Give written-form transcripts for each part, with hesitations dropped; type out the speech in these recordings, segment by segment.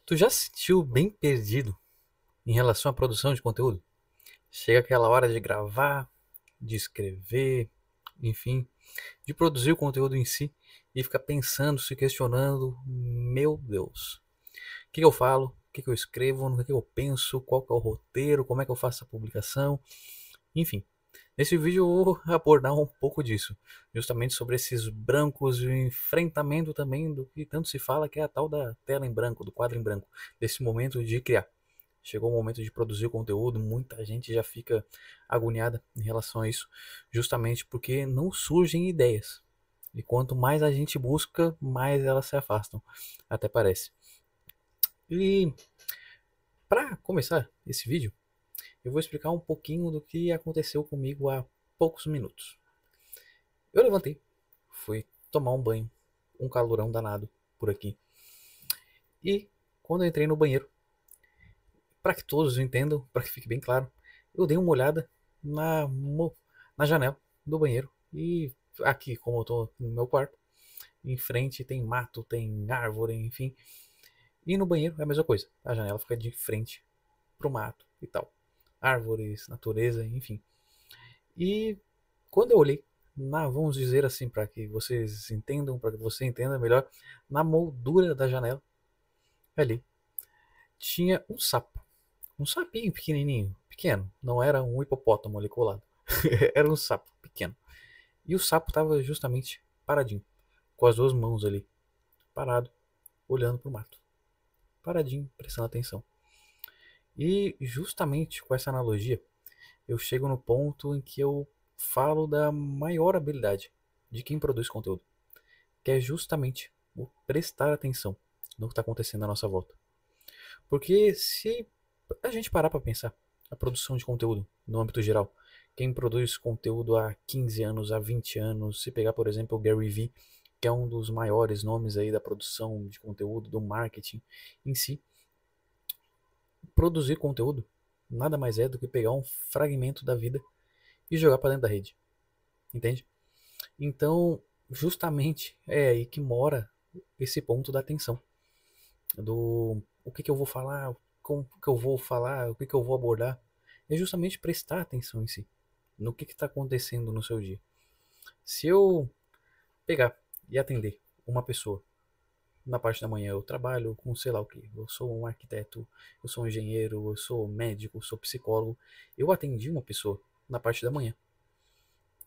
Tu já se sentiu bem perdido em relação à produção de conteúdo? Chega aquela hora de gravar, de escrever, enfim, de produzir o conteúdo em si e fica pensando, se questionando, meu Deus, o que eu falo, o que eu escrevo, no que eu penso, qual que é o roteiro, como é que eu faço a publicação, enfim. Nesse vídeo eu vou abordar um pouco disso, justamente sobre esses brancos e o enfrentamento também do que tanto se fala, que é a tal da tela em branco, do quadro em branco, desse momento de criar. Chegou o momento de produzir o conteúdo, muita gente já fica agoniada em relação a isso, justamente porque não surgem ideias. E quanto mais a gente busca, mais elas se afastam, até parece. E para começar esse vídeo, eu vou explicar um pouquinho do que aconteceu comigo há poucos minutos. Eu levantei, fui tomar um banho, um calorão danado por aqui. E quando eu entrei no banheiro, para que todos entendam, para que fique bem claro, eu dei uma olhada na, na janela do banheiro. E aqui, como eu tô no meu quarto, em frente tem mato, tem árvore, enfim. E no banheiro é a mesma coisa. A janela fica de frente pro mato e tal. Árvores, natureza, enfim. E quando eu olhei, vamos dizer assim, para que vocês entendam, para que você entenda melhor, na moldura da janela, ali, tinha um sapo. Um sapinho pequenininho, pequeno. Não era um hipopótamo ali colado. Era um sapo pequeno. E o sapo estava justamente paradinho, com as duas mãos ali, parado, olhando para o mato. Paradinho, prestando atenção. E justamente com essa analogia, eu chego no ponto em que eu falo da maior habilidade de quem produz conteúdo, que é justamente o prestar atenção no que está acontecendo à nossa volta. Porque se a gente parar para pensar, a produção de conteúdo no âmbito geral, quem produz conteúdo há 15 anos, há 20 anos, se pegar, por exemplo, o Gary Vee, que é um dos maiores nomes aí da produção de conteúdo, do marketing em si, produzir conteúdo nada mais é do que pegar um fragmento da vida e jogar para dentro da rede, entende? Então, justamente é aí que mora esse ponto da atenção, do o que eu vou falar, como que eu vou falar, o que eu vou abordar, é justamente prestar atenção em si, no que está acontecendo no seu dia. Se eu pegar e atender uma pessoa na parte da manhã, eu trabalho com sei lá o que, eu sou um arquiteto, eu sou um engenheiro, eu sou médico, eu sou psicólogo, eu atendi uma pessoa na parte da manhã,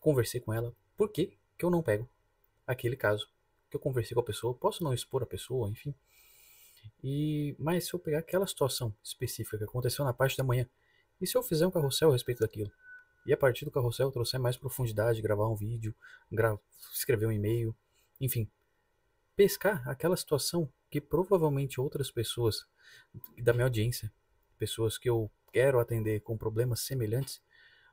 conversei com ela, por que que eu não pego aquele caso que eu conversei com a pessoa, posso não expor a pessoa, enfim, mas se eu pegar aquela situação específica que aconteceu na parte da manhã, e se eu fizer um carrossel a respeito daquilo? E a partir do carrossel eu trouxer mais profundidade, gravar um vídeo, escrever um e-mail, enfim, pescar aquela situação que provavelmente outras pessoas da minha audiência, pessoas que eu quero atender com problemas semelhantes,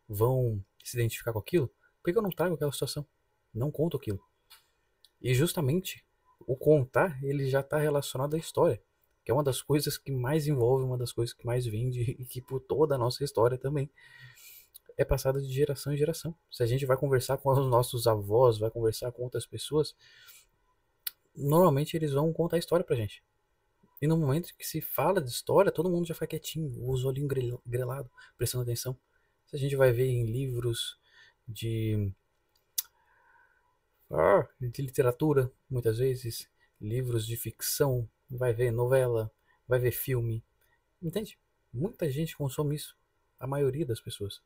vão se identificar com aquilo, por que eu não trago aquela situação? Não conto aquilo. E justamente o contar, ele já está relacionado à história, que é uma das coisas que mais envolve, uma das coisas que mais vende e que por toda a nossa história também é passada de geração em geração. Se a gente vai conversar com os nossos avós, vai conversar com outras pessoas, normalmente eles vão contar a história pra gente. E no momento que se fala de história, todo mundo já fica quietinho, os olhinhos grelados, prestando atenção. Se a gente vai ver em livros de, de literatura, muitas vezes, livros de ficção, vai ver novela, vai ver filme, entende? Muita gente consome isso, a maioria das pessoas.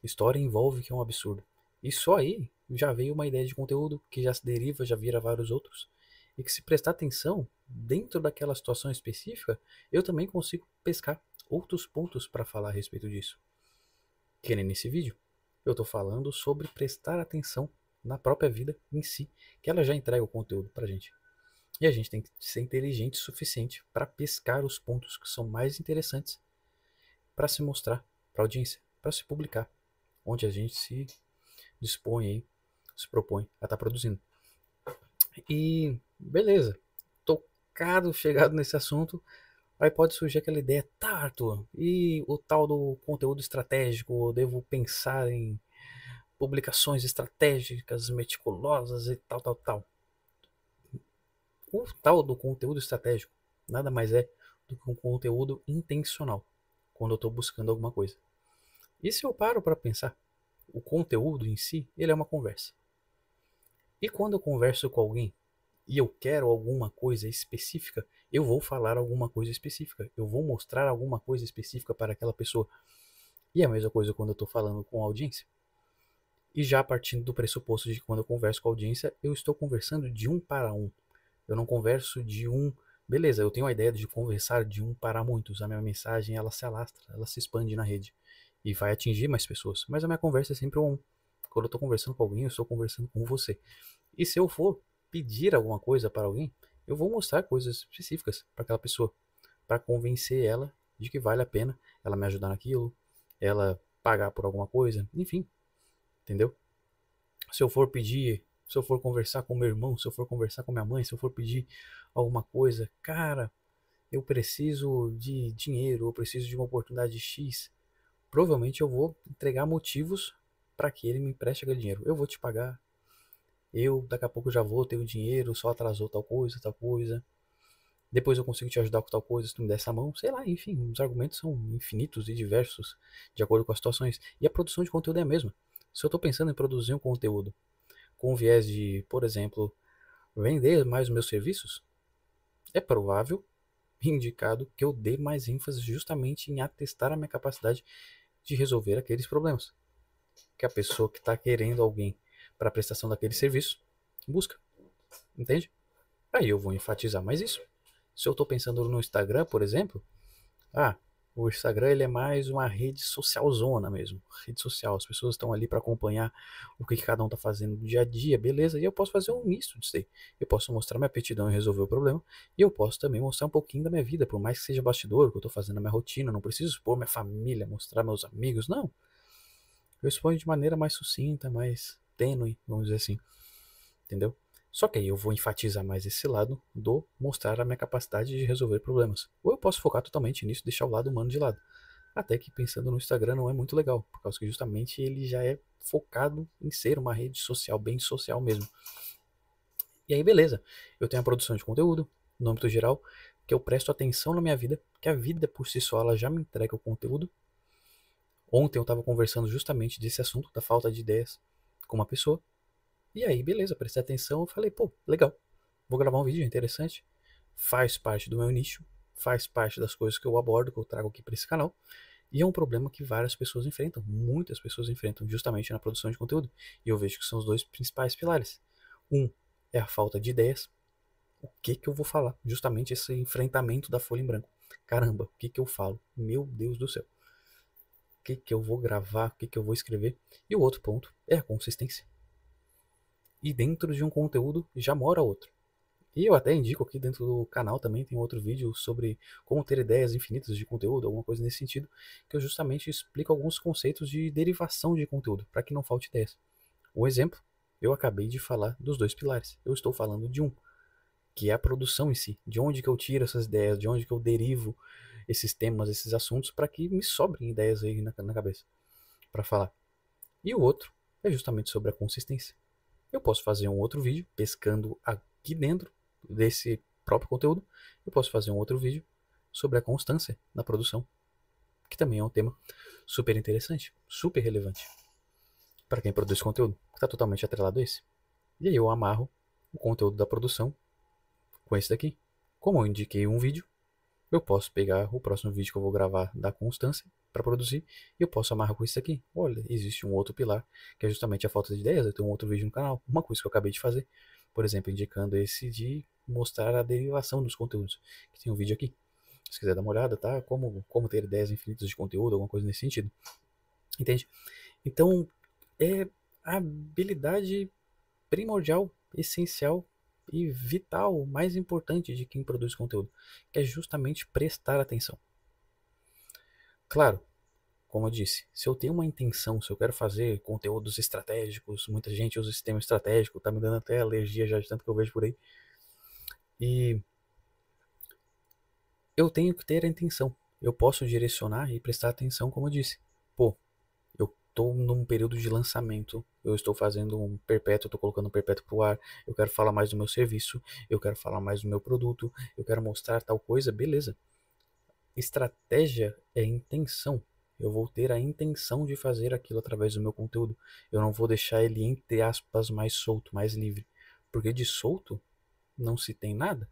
História envolve que é um absurdo. E só aí já veio uma ideia de conteúdo que já se deriva, já vira vários outros. E que se prestar atenção dentro daquela situação específica, eu também consigo pescar outros pontos para falar a respeito disso. Que nem nesse vídeo, eu estou falando sobre prestar atenção na própria vida em si, que ela já entrega o conteúdo para a gente. E a gente tem que ser inteligente o suficiente para pescar os pontos que são mais interessantes para se mostrar para a audiência, para se publicar, onde a gente se dispõe aí, se propõe a estar produzindo. E beleza, tocado, chegado nesse assunto, aí pode surgir aquela ideia, tá, Arthur, e o tal do conteúdo estratégico, eu devo pensar em publicações estratégicas, meticulosas e tal, tal, tal. O tal do conteúdo estratégico nada mais é do que um conteúdo intencional, quando eu estou buscando alguma coisa. E se eu paro para pensar, o conteúdo em si, ele é uma conversa. E quando eu converso com alguém e eu quero alguma coisa específica, eu vou falar alguma coisa específica, eu vou mostrar alguma coisa específica para aquela pessoa. E é a mesma coisa quando eu estou falando com a audiência. E já partindo do pressuposto de que quando eu converso com a audiência, eu estou conversando de um para um. Eu não converso de um. Beleza, eu tenho a ideia de conversar de um para muitos. A minha mensagem ela se alastra, ela se expande na rede e vai atingir mais pessoas. Mas a minha conversa é sempre um. Quando eu estou conversando com alguém, eu estou conversando com você. E se eu for pedir alguma coisa para alguém, eu vou mostrar coisas específicas para aquela pessoa, para convencer ela de que vale a pena ela me ajudar naquilo, ela pagar por alguma coisa, enfim, entendeu? Se eu for pedir, se eu for conversar com meu irmão, se eu for conversar com minha mãe, se eu for pedir alguma coisa, cara, eu preciso de dinheiro, eu preciso de uma oportunidade X, provavelmente eu vou entregar motivos para que ele me empreste aquele dinheiro. Eu vou te pagar, eu daqui a pouco já vou ter o dinheiro, só atrasou tal coisa, tal coisa. Depois eu consigo te ajudar com tal coisa se tu me der essa mão. Sei lá, enfim, os argumentos são infinitos e diversos de acordo com as situações. E a produção de conteúdo é a mesma. Se eu estou pensando em produzir um conteúdo com viés de, por exemplo, vender mais os meus serviços, é provável, indicado, que eu dê mais ênfase justamente em atestar a minha capacidade de resolver aqueles problemas que a pessoa que está querendo alguém para a prestação daquele serviço busca, entende? Aí eu vou enfatizar mais isso. Se eu estou pensando no Instagram, por exemplo, o Instagram ele é mais uma rede social zona mesmo, rede social, as pessoas estão ali para acompanhar o que cada um está fazendo no dia a dia, beleza, e eu posso fazer um misto disso aí. Eu posso mostrar minha aptidão em resolver o problema, e eu posso também mostrar um pouquinho da minha vida, por mais que seja bastidor, o que eu estou fazendo na minha rotina, não preciso expor minha família, mostrar meus amigos, não. Eu exponho de maneira mais sucinta, mais tênue, vamos dizer assim, entendeu? Só que aí eu vou enfatizar mais esse lado do mostrar a minha capacidade de resolver problemas. Ou eu posso focar totalmente nisso e deixar o lado humano de lado. Até que pensando no Instagram não é muito legal, por causa que justamente ele já é focado em ser uma rede social, bem social mesmo. E aí beleza, eu tenho a produção de conteúdo, no âmbito geral, que eu presto atenção na minha vida, que a vida por si só ela já me entrega o conteúdo. Ontem eu estava conversando justamente desse assunto, da falta de ideias, com uma pessoa. E aí, beleza, prestei atenção, eu falei, pô, legal, vou gravar um vídeo interessante, faz parte do meu nicho, faz parte das coisas que eu abordo, que eu trago aqui para esse canal, e é um problema que várias pessoas enfrentam, muitas pessoas enfrentam justamente na produção de conteúdo, e eu vejo que são os dois principais pilares. Um é a falta de ideias, o que que eu vou falar, justamente esse enfrentamento da folha em branco. Caramba, o que que eu falo? Meu Deus do céu. O que que eu vou gravar, o que que eu vou escrever? E o outro ponto é a consistência. E dentro de um conteúdo já mora outro. E eu até indico aqui dentro do canal também tem outro vídeo sobre como ter ideias infinitas de conteúdo, alguma coisa nesse sentido, que eu justamente explico alguns conceitos de derivação de conteúdo, para que não falte ideias. Um exemplo, eu acabei de falar dos dois pilares. Eu estou falando de um, que é a produção em si. De onde que eu tiro essas ideias, de onde que eu derivo esses temas, esses assuntos, para que me sobrem ideias aí na cabeça para falar. E o outro é justamente sobre a consistência. Eu posso fazer um outro vídeo pescando aqui dentro desse próprio conteúdo. Eu posso fazer um outro vídeo sobre a constância na produção, que também é um tema super interessante, super relevante para quem produz conteúdo, que está totalmente atrelado a esse. E aí eu amarro o conteúdo da produção com esse daqui. Como eu indiquei um vídeo, eu posso pegar o próximo vídeo que eu vou gravar da constância para produzir e eu posso amarrar com isso aqui. Olha, existe um outro pilar que é justamente a falta de ideias. Eu tenho um outro vídeo no canal, uma coisa que eu acabei de fazer, por exemplo, indicando esse de mostrar a derivação dos conteúdos, que tem um vídeo aqui. Se quiser dar uma olhada, tá? Como ter ideias infinitas de conteúdo, alguma coisa nesse sentido. Entende? Então, é a habilidade primordial, essencial e vital, mais importante de quem produz conteúdo, que é justamente prestar atenção. Claro, como eu disse, se eu tenho uma intenção, se eu quero fazer conteúdos estratégicos, muita gente usa esse termo estratégico, tá me dando até alergia já de tanto que eu vejo por aí. E eu tenho que ter a intenção. Eu posso direcionar e prestar atenção, como eu disse. Pô, eu estou num período de lançamento, eu estou fazendo um perpétuo, estou colocando um perpétuo pro ar, eu quero falar mais do meu serviço, eu quero falar mais do meu produto, eu quero mostrar tal coisa, beleza. Estratégia é intenção. Eu vou ter a intenção de fazer aquilo através do meu conteúdo. Eu não vou deixar ele, entre aspas, mais solto, mais livre. Porque de solto não se tem nada.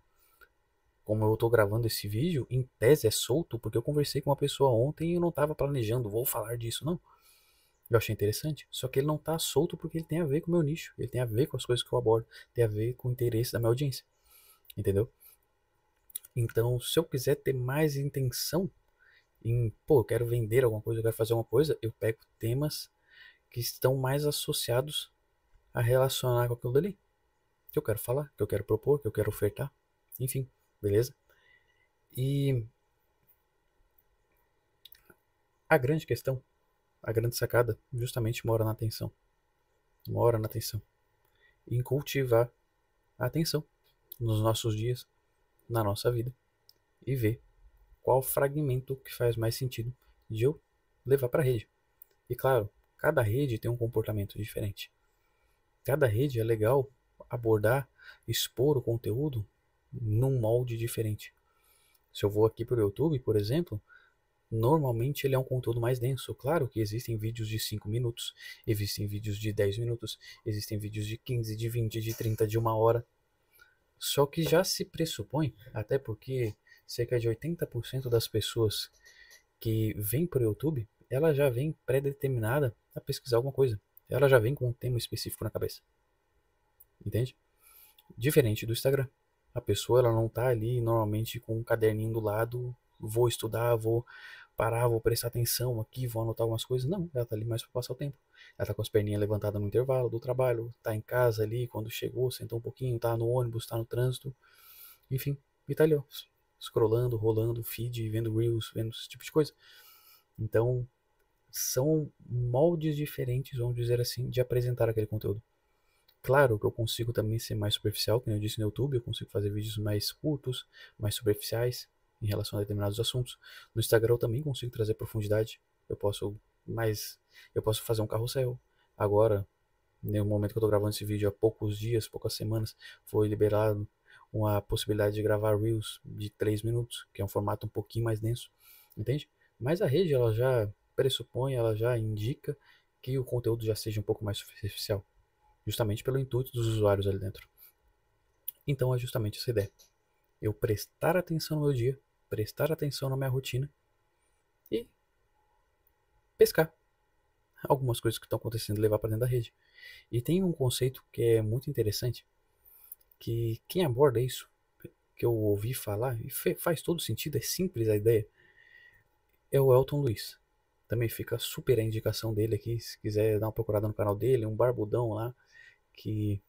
Como eu estou gravando esse vídeo, em tese é solto, porque eu conversei com uma pessoa ontem e eu não estava planejando, vou falar disso, não. Eu achei interessante, só que ele não está solto porque ele tem a ver com o meu nicho, ele tem a ver com as coisas que eu abordo, tem a ver com o interesse da minha audiência, entendeu? Então, se eu quiser ter mais intenção eu quero vender alguma coisa, eu quero fazer alguma coisa, eu pego temas que estão mais associados a relacionar com aquilo dali, que eu quero falar, que eu quero propor, que eu quero ofertar, enfim, beleza? E a grande questão, a grande sacada, justamente mora na atenção. Mora na atenção. Em cultivar a atenção nos nossos dias, na nossa vida, e ver qual fragmento que faz mais sentido de eu levar para a rede. E claro, cada rede tem um comportamento diferente. Cada rede é legal abordar, expor o conteúdo num molde diferente. Se eu vou aqui para o YouTube, por exemplo, normalmente ele é um conteúdo mais denso. Claro que existem vídeos de 5 minutos, existem vídeos de 10 minutos, existem vídeos de 15, de 20, de 30, de 1 hora. Só que já se pressupõe, até porque cerca de 80% das pessoas que vêm para o YouTube, ela já vem pré-determinada a pesquisar alguma coisa. Ela já vem com um tema específico na cabeça. Entende? Diferente do Instagram. A pessoa ela não tá ali normalmente com um caderninho do lado, vou estudar, vou parar, vou prestar atenção aqui, vou anotar algumas coisas. Não, ela tá ali mais para passar o tempo. Ela tá com as perninhas levantadas no intervalo do trabalho, tá em casa ali, quando chegou, sentou um pouquinho, tá no ônibus, tá no trânsito, enfim, e tá ali, ó, scrollando, rolando, feed, vendo reels, vendo esse tipo de coisa. Então, são moldes diferentes, vamos dizer assim, de apresentar aquele conteúdo. Claro que eu consigo também ser mais superficial, como eu disse no YouTube, eu consigo fazer vídeos mais curtos, mais superficiais em relação a determinados assuntos. No Instagram eu também consigo trazer profundidade. Eu posso eu posso fazer um carrossel. Agora, no momento que eu estou gravando esse vídeo, há poucos dias, poucas semanas, foi liberado uma possibilidade de gravar Reels de 3 minutos, que é um formato um pouquinho mais denso, entende? Mas a rede ela já pressupõe, ela já indica que o conteúdo já seja um pouco mais superficial justamente pelo intuito dos usuários ali dentro. Então é justamente essa ideia. Eu prestar atenção no meu dia, prestar atenção na minha rotina e pescar algumas coisas que estão acontecendo e levar para dentro da rede. E tem um conceito que é muito interessante, que quem aborda isso, que eu ouvi falar, e faz todo sentido, é simples a ideia, é o Elton Luiz. Também fica super a indicação dele aqui, se quiser dar uma procurada no canal dele, um barbudão lá, que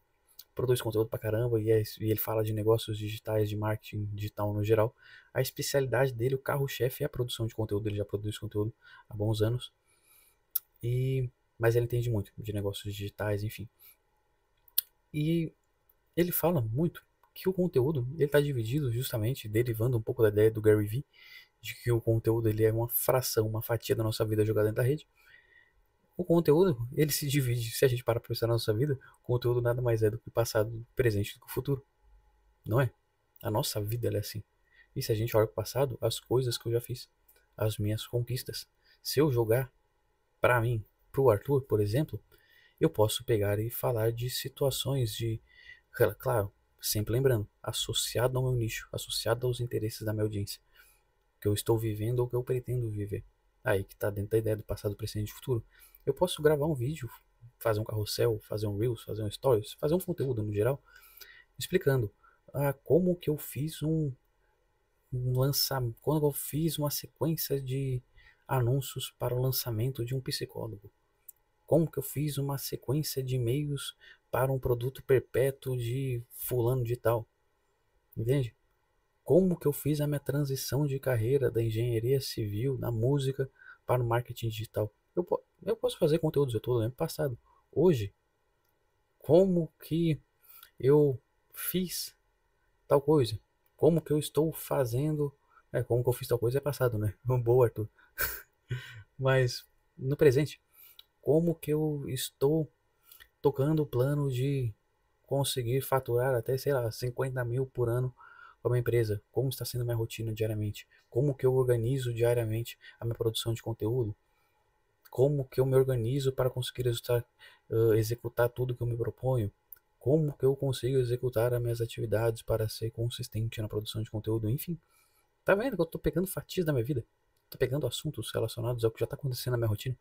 produz conteúdo pra caramba e ele fala de negócios digitais, de marketing digital no geral. A especialidade dele, o carro-chefe, é a produção de conteúdo. Ele já produz conteúdo há bons anos. Mas ele entende muito de negócios digitais, enfim. E ele fala muito que o conteúdo ele está dividido justamente, derivando um pouco da ideia do Gary Vee, de que o conteúdo ele é uma fração, uma fatia da nossa vida jogada dentro da rede. O conteúdo, ele se divide, se a gente parar para pensar na nossa vida, o conteúdo nada mais é do que o passado, presente do que o futuro. Não é? A nossa vida ela é assim. E se a gente olha para o passado, as coisas que eu já fiz, as minhas conquistas. Se eu jogar para mim, pro Arthur, por exemplo, eu posso pegar e falar de situações de, claro, sempre lembrando, associado ao meu nicho, associado aos interesses da minha audiência, que eu estou vivendo ou que eu pretendo viver. Aí que está dentro da ideia do passado, presente e futuro. Eu posso gravar um vídeo, fazer um carrossel, fazer um Reels, fazer um Stories, fazer um conteúdo no geral, explicando como que eu fiz quando eu fiz uma sequência de anúncios para o lançamento de um psicólogo. Como que eu fiz uma sequência de e-mails para um produto perpétuo de fulano de tal. Entende? Como que eu fiz a minha transição de carreira da engenharia civil, na música, para o marketing digital. Eu posso fazer conteúdos, eu estou no ano passado. Hoje, como que eu fiz tal coisa? Como que eu estou fazendo? Como que eu fiz tal coisa é passado, né? Boa, Arthur. Mas no presente, como que eu estou tocando o plano de conseguir faturar até, sei lá, 50 mil por ano com a minha empresa, como está sendo a minha rotina diariamente, como que eu organizo diariamente a minha produção de conteúdo, como que eu me organizo para conseguir executar tudo que eu me proponho, como que eu consigo executar as minhas atividades para ser consistente na produção de conteúdo, enfim. Tá vendo que eu tô pegando fatias da minha vida? Tô pegando assuntos relacionados ao que já tá acontecendo na minha rotina.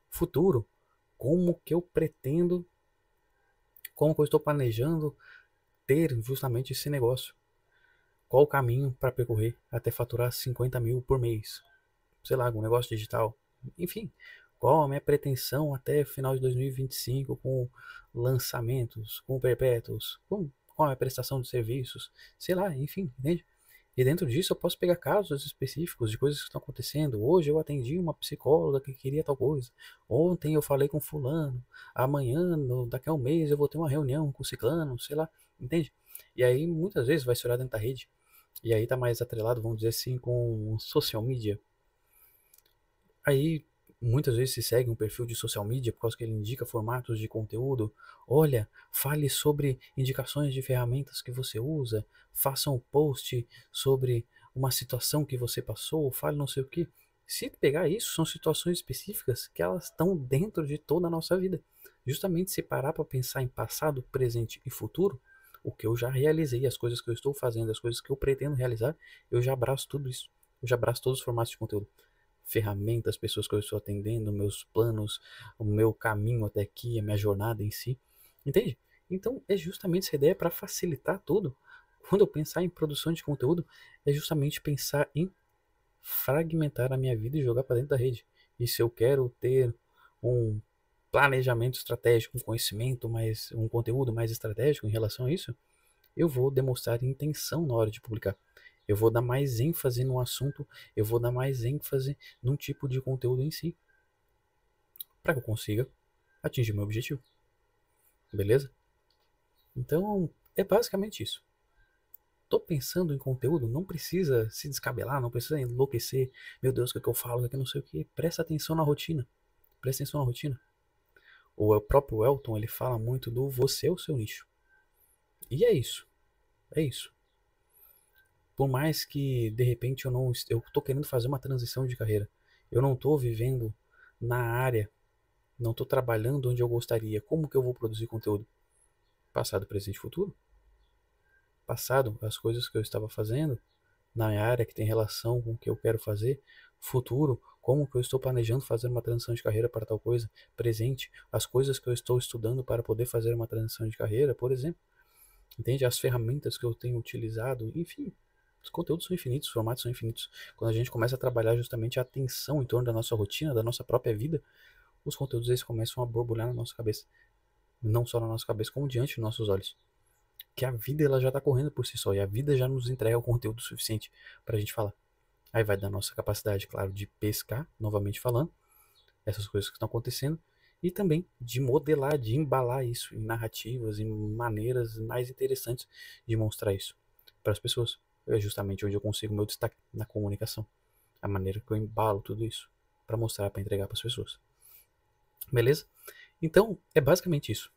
Futuro, como que eu pretendo, como que eu estou planejando ter justamente esse negócio? Qual o caminho para percorrer até faturar 50 mil por mês? Sei lá, algum negócio digital. Enfim, qual a minha pretensão até final de 2025 com lançamentos, com perpétuos, com a minha prestação de serviços, sei lá, enfim, entende? E dentro disso eu posso pegar casos específicos de coisas que estão acontecendo. Hoje eu atendi uma psicóloga que queria tal coisa. Ontem eu falei com fulano. Amanhã, daqui a um mês, eu vou ter uma reunião com ciclano, sei lá, entende? E aí muitas vezes vai se olhar dentro da rede. E aí tá mais atrelado, vamos dizer assim, com social media. Aí muitas vezes se segue um perfil de social media por causa que ele indica formatos de conteúdo. Olha, fale sobre indicações de ferramentas que você usa, faça um post sobre uma situação que você passou, fale não sei o que. Se pegar isso, são situações específicas que elas estão dentro de toda a nossa vida. Justamente se parar para pensar em passado, presente e futuro, o que eu já realizei, as coisas que eu estou fazendo, as coisas que eu pretendo realizar, eu já abraço tudo isso. Eu já abraço todos os formatos de conteúdo, ferramentas, pessoas que eu estou atendendo, meus planos, o meu caminho até aqui, a minha jornada em si. Entende? Então é justamente essa ideia para facilitar tudo. Quando eu pensar em produção de conteúdo, é justamente pensar em fragmentar a minha vida e jogar para dentro da rede. E se eu quero ter um planejamento estratégico, um conhecimento mais, um conteúdo mais estratégico em relação a isso, eu vou demonstrar intenção na hora de publicar. Eu vou dar mais ênfase no assunto, eu vou dar mais ênfase num tipo de conteúdo em si, para que eu consiga atingir meu objetivo. Beleza? Então, é basicamente isso. Tô pensando em conteúdo, não precisa se descabelar, não precisa enlouquecer. Meu Deus, o que é que eu falo, o que é que eu não sei o que. Presta atenção na rotina. Presta atenção na rotina. O próprio Elton, ele fala muito do você é o seu nicho. E é isso. É isso. Por mais que de repente eu tô querendo fazer uma transição de carreira, eu não tô vivendo na área, não tô trabalhando onde eu gostaria, como que eu vou produzir conteúdo? Passado, presente e futuro? Passado, as coisas que eu estava fazendo na minha área que tem relação com o que eu quero fazer. Futuro, como que eu estou planejando fazer uma transição de carreira para tal coisa? Presente, as coisas que eu estou estudando para poder fazer uma transição de carreira, por exemplo. Entende? As ferramentas que eu tenho utilizado, enfim, os conteúdos são infinitos, os formatos são infinitos. Quando a gente começa a trabalhar justamente a atenção em torno da nossa rotina, da nossa própria vida, os conteúdos eles começam a borbulhar na nossa cabeça. Não só na nossa cabeça, como diante dos nossos olhos. Que a vida ela já está correndo por si só, e a vida já nos entrega o conteúdo suficiente para a gente falar. Aí vai da nossa capacidade, claro, de pescar, novamente falando, essas coisas que estão acontecendo, e também de modelar, de embalar isso em narrativas, em maneiras mais interessantes de mostrar isso para as pessoas. É justamente onde eu consigo meu destaque na comunicação, a maneira que eu embalo tudo isso para mostrar, para entregar para as pessoas. Beleza? Então, é basicamente isso.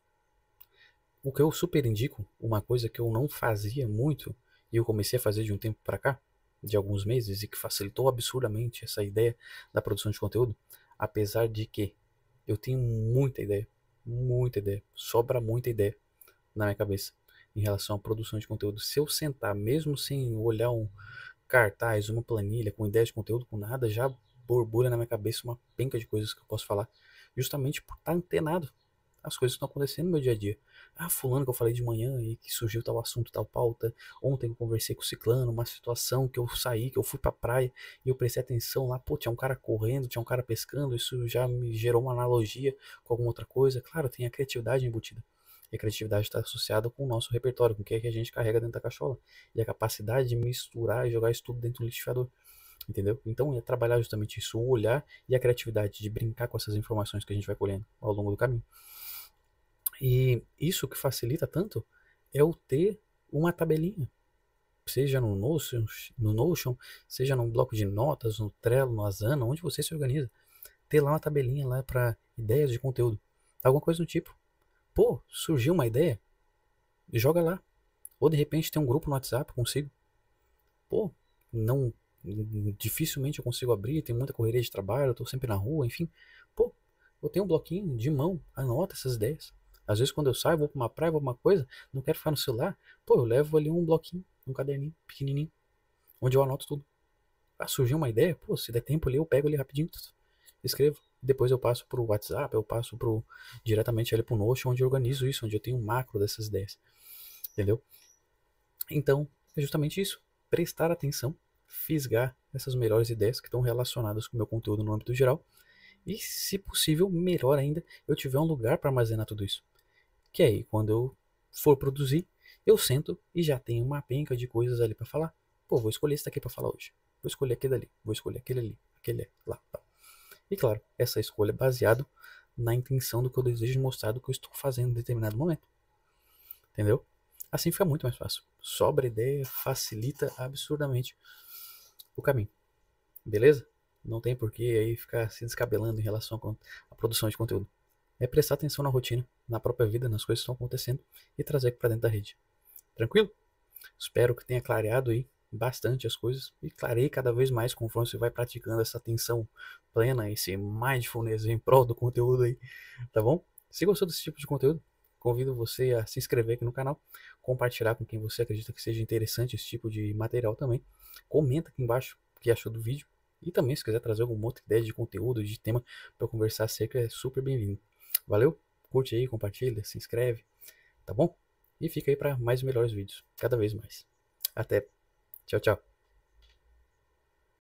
O que eu super indico, uma coisa que eu não fazia muito e eu comecei a fazer de um tempo para cá, de alguns meses, e que facilitou absurdamente essa ideia da produção de conteúdo, apesar de que eu tenho muita ideia, sobra muita ideia na minha cabeça em relação à produção de conteúdo. Se eu sentar, mesmo sem olhar um cartaz, uma planilha com ideias de conteúdo, com nada, já borbulha na minha cabeça uma penca de coisas que eu posso falar, justamente por estar antenado às coisas que estão acontecendo no meu dia a dia. Ah, fulano que eu falei de manhã e que surgiu tal assunto, tal pauta. Ontem eu conversei com o ciclano, uma situação que eu saí, que eu fui pra praia e eu prestei atenção lá, pô, tinha um cara correndo, tinha um cara pescando, isso já me gerou uma analogia com alguma outra coisa. Claro, tem a criatividade embutida. E a criatividade está associada com o nosso repertório, com o que é que a gente carrega dentro da cachola. E a capacidade de misturar e jogar isso tudo dentro do liquidificador. Entendeu? Então é trabalhar justamente isso, o olhar e a criatividade de brincar com essas informações que a gente vai colhendo ao longo do caminho. E isso que facilita tanto é o ter uma tabelinha, seja no Notion, seja num bloco de notas, no Trello, no Asana, onde você se organiza. Ter lá uma tabelinha lá para ideias de conteúdo, alguma coisa do tipo. Pô, surgiu uma ideia, joga lá. Ou de repente tem um grupo no WhatsApp consigo. Pô, não, dificilmente eu consigo abrir, tem muita correria de trabalho, eu tô sempre na rua, enfim. Pô, eu tenho um bloquinho de mão, anota essas ideias. Às vezes quando eu saio, vou pra uma praia, vou pra uma coisa, não quero ficar no celular, pô, eu levo ali um bloquinho, um caderninho pequenininho, onde eu anoto tudo. Ah, surgiu uma ideia, pô, se der tempo ali, eu pego ali rapidinho, escrevo. Depois eu passo pro WhatsApp, eu passo diretamente ali pro Notion, onde eu organizo isso, onde eu tenho um macro dessas ideias. Entendeu? Então, é justamente isso. Prestar atenção, fisgar essas melhores ideias que estão relacionadas com o meu conteúdo no âmbito geral. E, se possível, melhor ainda, eu tiver um lugar para armazenar tudo isso. Que aí, quando eu for produzir, eu sento e já tenho uma penca de coisas ali para falar. Pô, vou escolher esse daqui para falar hoje. Vou escolher aquele ali. Vou escolher aquele ali. Aquele lá. Tá. E claro, essa escolha é baseada na intenção do que eu desejo mostrar do que eu estou fazendo em determinado momento. Entendeu? Assim fica muito mais fácil. Sobra ideia, facilita absurdamente o caminho. Beleza? Não tem por que aí ficar se descabelando em relação à produção de conteúdo. É prestar atenção na rotina, na própria vida, nas coisas que estão acontecendo e trazer para dentro da rede. Tranquilo? Espero que tenha clareado aí bastante as coisas e clareie cada vez mais conforme você vai praticando essa atenção plena, esse mindfulness em prol do conteúdo aí, tá bom? Se gostou desse tipo de conteúdo, convido você a se inscrever aqui no canal, compartilhar com quem você acredita que seja interessante esse tipo de material também. Comenta aqui embaixo o que achou do vídeo e também se quiser trazer alguma outra ideia de conteúdo, de tema para eu conversar acerca, é super bem-vindo. Valeu? Curte aí, compartilha, se inscreve, tá bom? E fica aí para mais e melhores vídeos, cada vez mais. Até. Tchau, tchau.